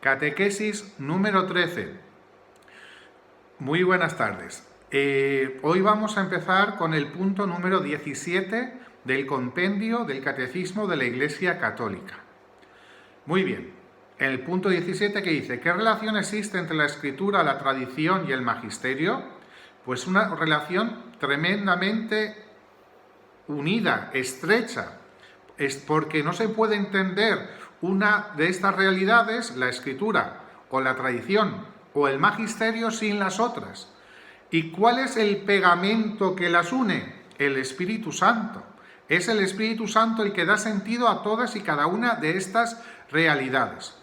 Catequesis número 13. Muy buenas tardes. Hoy vamos a empezar con el punto número 17 del compendio del Catecismo de la Iglesia Católica. Muy bien. En el punto 17 que dice, ¿qué relación existe entre la Escritura, la tradición y el magisterio? Pues una relación tremendamente unida, estrecha. Es porque no se puede entender una de estas realidades, la Escritura o la tradición o el magisterio, sin las otras. ¿Y cuál es el pegamento que las une? El Espíritu Santo. Es el Espíritu Santo el que da sentido a todas y cada una de estas realidades.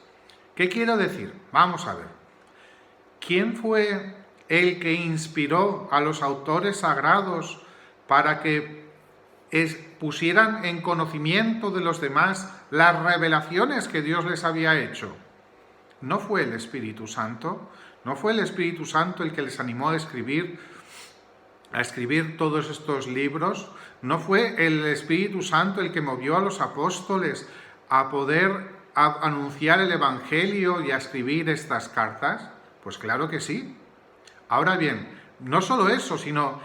¿Qué quiero decir? Vamos a ver. ¿Quién fue el que inspiró a los autores sagrados para que pusieran en conocimiento de los demás las revelaciones que Dios les había hecho? ¿No fue el Espíritu Santo? ¿No fue el Espíritu Santo el que les animó a escribir todos estos libros? ¿No fue el Espíritu Santo el que movió a los apóstoles a poder anunciar el Evangelio y a escribir estas cartas? Pues claro que sí. Ahora bien, no solo eso, sino,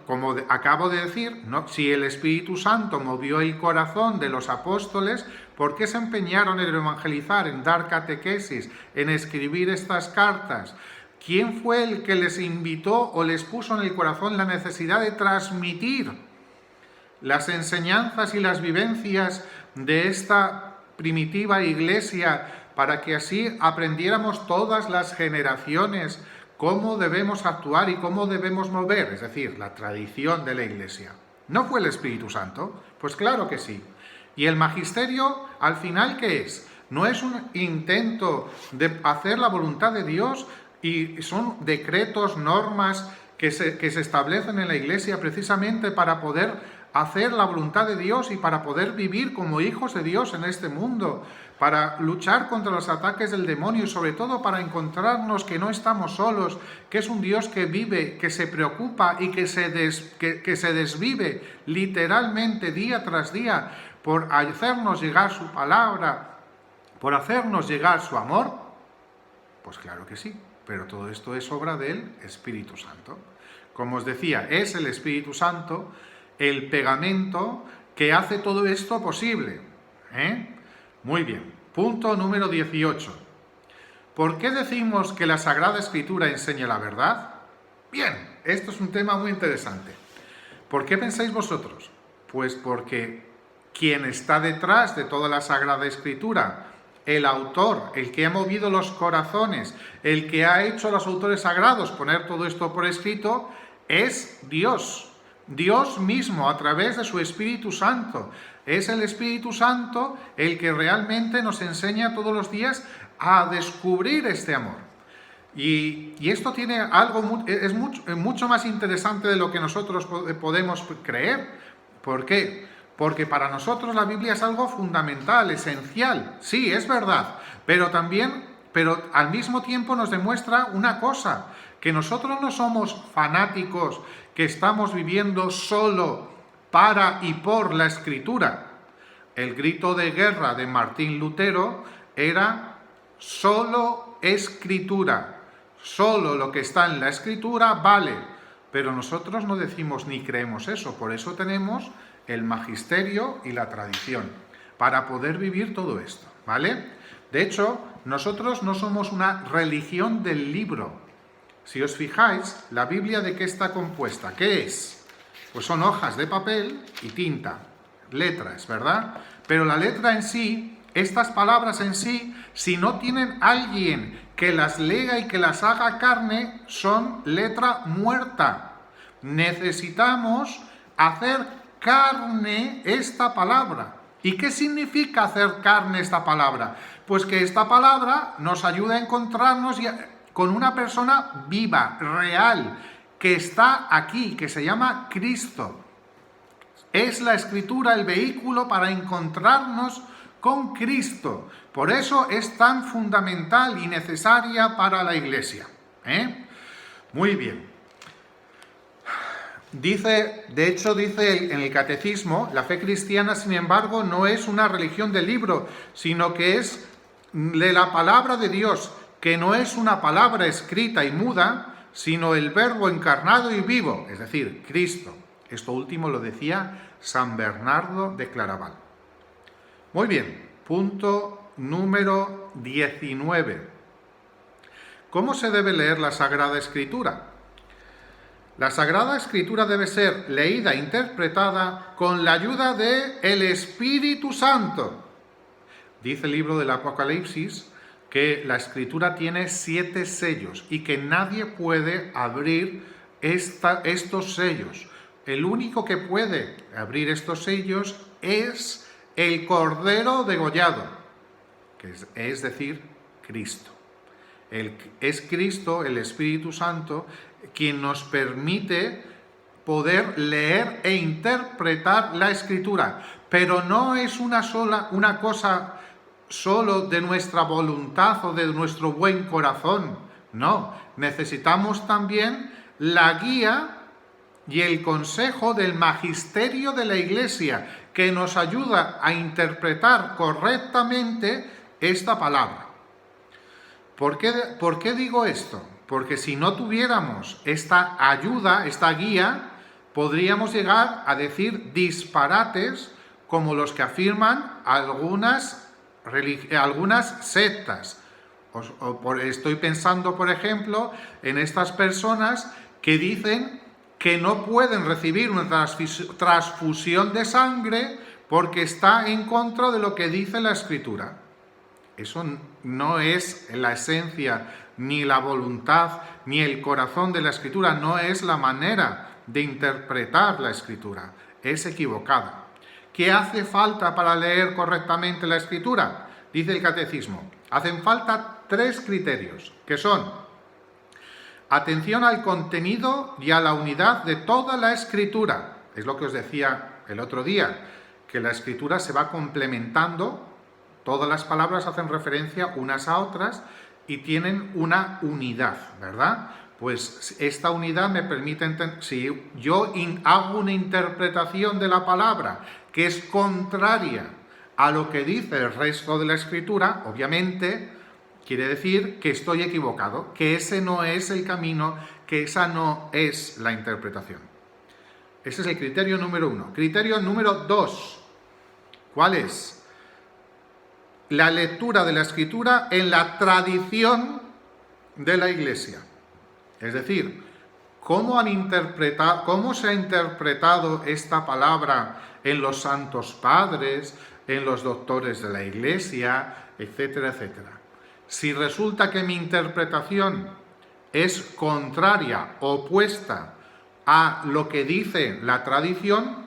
como acabo de decir, si el Espíritu Santo movió el corazón de los apóstoles, ¿por qué se empeñaron en evangelizar, en dar catequesis, en escribir estas cartas? ¿Quién fue el que les invitó o les puso en el corazón la necesidad de transmitir las enseñanzas y las vivencias de esta primitiva iglesia para que así aprendiéramos todas las generaciones cómo debemos actuar y cómo debemos mover? Es decir, la tradición de la iglesia. ¿No fue el Espíritu Santo? Pues claro que sí. ¿Y el magisterio, al final, qué es? ¿No es un intento de hacer la voluntad de Dios y son decretos, normas que se establecen en la iglesia precisamente para poder hacer la voluntad de Dios y para poder vivir como hijos de Dios en este mundo, para luchar contra los ataques del demonio y sobre todo para encontrarnos que no estamos solos, que es un Dios que vive, que se preocupa y que se desvive literalmente día tras día por hacernos llegar su palabra, por hacernos llegar su amor? Pues claro que sí, pero todo esto es obra del Espíritu Santo. Como os decía, es el Espíritu Santo el pegamento que hace todo esto posible. Muy bien. Punto número 18. ¿Por qué decimos que la Sagrada Escritura enseña la verdad? Bien, esto es un tema muy interesante. ¿Por qué pensáis vosotros? Pues porque quien está detrás de toda la Sagrada Escritura, el autor, el que ha movido los corazones, el que ha hecho a los autores sagrados poner todo esto por escrito, es Dios. Dios mismo, a través de su Espíritu Santo. Es el Espíritu Santo el que realmente nos enseña todos los días a descubrir este amor. Y esto tiene algo, es mucho más interesante de lo que nosotros podemos creer. ¿Por qué? Porque para nosotros la Biblia es algo fundamental, esencial. Sí, es verdad, pero al mismo tiempo nos demuestra una cosa, que nosotros no somos fanáticos que estamos viviendo solo para y por la Escritura. El grito de guerra de Martín Lutero era solo Escritura, solo lo que está en la Escritura vale, pero nosotros no decimos ni creemos eso, por eso tenemos el magisterio y la tradición, para poder vivir todo esto, ¿vale? De hecho, nosotros no somos una religión del libro. Si os fijáis, ¿la Biblia de qué está compuesta? ¿Qué es? Pues son hojas de papel y tinta, letras, ¿verdad? Pero la letra en sí, estas palabras en sí, si no tienen alguien que las lea y que las haga carne, son letra muerta. Necesitamos hacer carne esta palabra. ¿Y qué significa hacer carne esta palabra? Pues que esta palabra nos ayuda a encontrarnos con una persona viva, real, que está aquí, que se llama Cristo. Es la Escritura el vehículo para encontrarnos con Cristo. Por eso es tan fundamental y necesaria para la Iglesia. Muy bien. Dice en el Catecismo, la fe cristiana, sin embargo, no es una religión del libro, sino que es de la palabra de Dios, que no es una palabra escrita y muda, sino el Verbo encarnado y vivo, es decir, Cristo. Esto último lo decía San Bernardo de Claraval. Muy bien, punto número 19. ¿Cómo se debe leer la Sagrada Escritura? La Sagrada Escritura debe ser leída e interpretada con la ayuda del Espíritu Santo. Dice el libro del Apocalipsis que la Escritura tiene 7 sellos y que nadie puede abrir estos sellos. El único que puede abrir estos sellos es el Cordero degollado, que es decir, Cristo. Es Cristo, el Espíritu Santo, quien nos permite poder leer e interpretar la Escritura. Pero no es una cosa solo de nuestra voluntad o de nuestro buen corazón. No, necesitamos también la guía y el consejo del magisterio de la Iglesia, que nos ayuda a interpretar correctamente esta palabra. ¿Por qué digo esto? Porque si no tuviéramos esta ayuda, esta guía, podríamos llegar a decir disparates como los que afirman algunas sectas. Estoy pensando, por ejemplo, en estas personas que dicen que no pueden recibir una transfusión de sangre porque está en contra de lo que dice la Escritura. Eso no es la esencia, ni la voluntad, ni el corazón de la Escritura, no es la manera de interpretar la Escritura, es equivocada. ¿Qué hace falta para leer correctamente la Escritura? Dice el Catecismo, hacen falta 3 criterios, que son atención al contenido y a la unidad de toda la Escritura. Es lo que os decía el otro día, que la Escritura se va complementando. Todas las palabras hacen referencia unas a otras y tienen una unidad, ¿verdad? Pues esta unidad me permite entender, si yo hago una interpretación de la palabra que es contraria a lo que dice el resto de la Escritura, obviamente quiere decir que estoy equivocado, que ese no es el camino, que esa no es la interpretación. Ese es el criterio número 1. Criterio número 2. ¿Cuál es? La lectura de la Escritura en la tradición de la Iglesia. Es decir, ¿cómo se ha interpretado esta palabra en los santos padres, en los doctores de la Iglesia, etcétera, etcétera? Si resulta que mi interpretación es contraria, opuesta a lo que dice la tradición,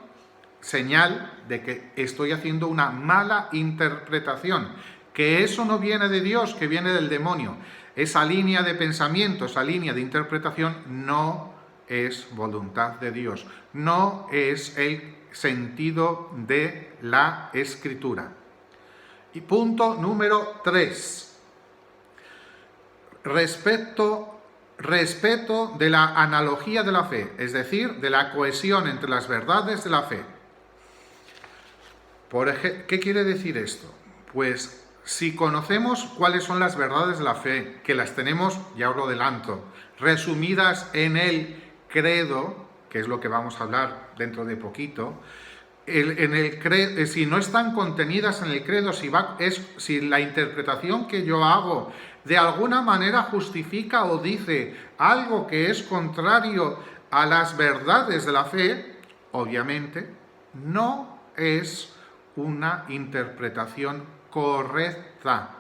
señal de que estoy haciendo una mala interpretación, que eso no viene de Dios, que viene del demonio. Esa línea de pensamiento, esa línea de interpretación no es voluntad de Dios, no es el sentido de la Escritura. Y punto número 3. Respeto de la analogía de la fe, es decir, de la cohesión entre las verdades de la fe. ¿Qué quiere decir esto? Pues si conocemos cuáles son las verdades de la fe, que las tenemos, ya os lo adelanto, resumidas en el credo, que es lo que vamos a hablar dentro de poquito, si no están contenidas en el credo, si la interpretación que yo hago de alguna manera justifica o dice algo que es contrario a las verdades de la fe, obviamente no es una interpretación correcta.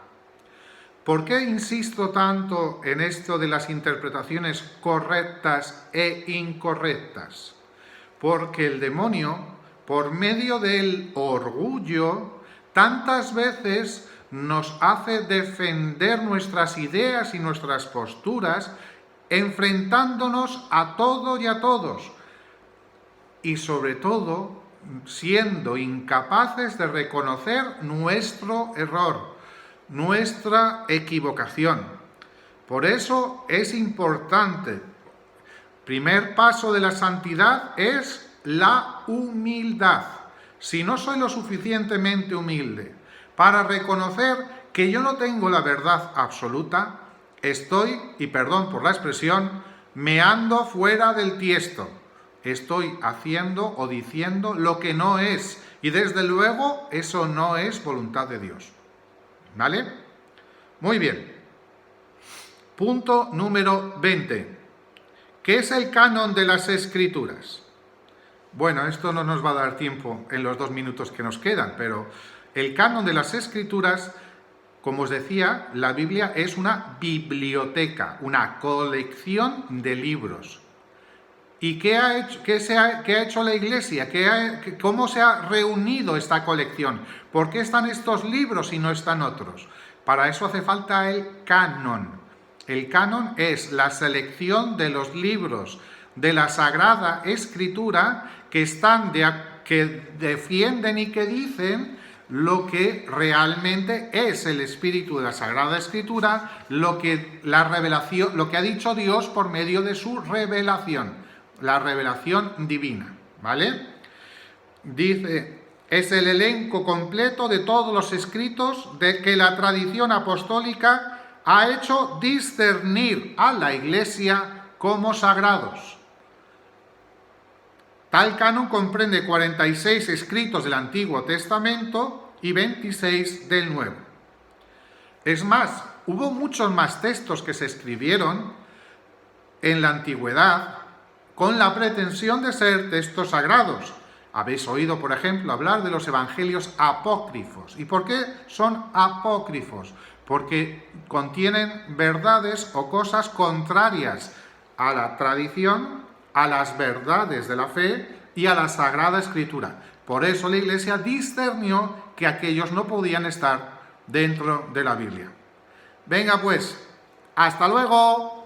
¿Por qué insisto tanto en esto de las interpretaciones correctas e incorrectas? Porque el demonio, por medio del orgullo, tantas veces nos hace defender nuestras ideas y nuestras posturas, enfrentándonos a todo y a todos, y sobre todo siendo incapaces de reconocer nuestro error, nuestra equivocación. Por eso es importante, primer paso de la santidad es la humildad. Si no soy lo suficientemente humilde para reconocer que yo no tengo la verdad absoluta, estoy, y perdón por la expresión, meando fuera del tiesto. Estoy haciendo o diciendo lo que no es, y desde luego eso no es voluntad de Dios. ¿Vale? Muy bien. Punto número 20. ¿Qué es el canon de las Escrituras? Bueno, esto no nos va a dar tiempo en los 2 minutos que nos quedan, pero el canon de las Escrituras, como os decía, la Biblia es una biblioteca, una colección de libros. ¿Y qué ha hecho la Iglesia? ¿Cómo se ha reunido esta colección? ¿Por qué están estos libros y no están otros? Para eso hace falta el canon. El canon es la selección de los libros de la Sagrada Escritura que defienden y que dicen lo que realmente es el espíritu de la Sagrada Escritura, lo que ha dicho Dios por medio de su revelación, la revelación divina, ¿vale? Dice, es el elenco completo de todos los escritos de que la tradición apostólica ha hecho discernir a la Iglesia como sagrados. Tal canon comprende 46 escritos del Antiguo Testamento y 26 del Nuevo. Es más, hubo muchos más textos que se escribieron en la Antigüedad con la pretensión de ser textos sagrados. Habéis oído, por ejemplo, hablar de los evangelios apócrifos. ¿Y por qué son apócrifos? Porque contienen verdades o cosas contrarias a la tradición, a las verdades de la fe y a la Sagrada Escritura. Por eso la Iglesia discernió que aquellos no podían estar dentro de la Biblia. Venga pues, ¡hasta luego!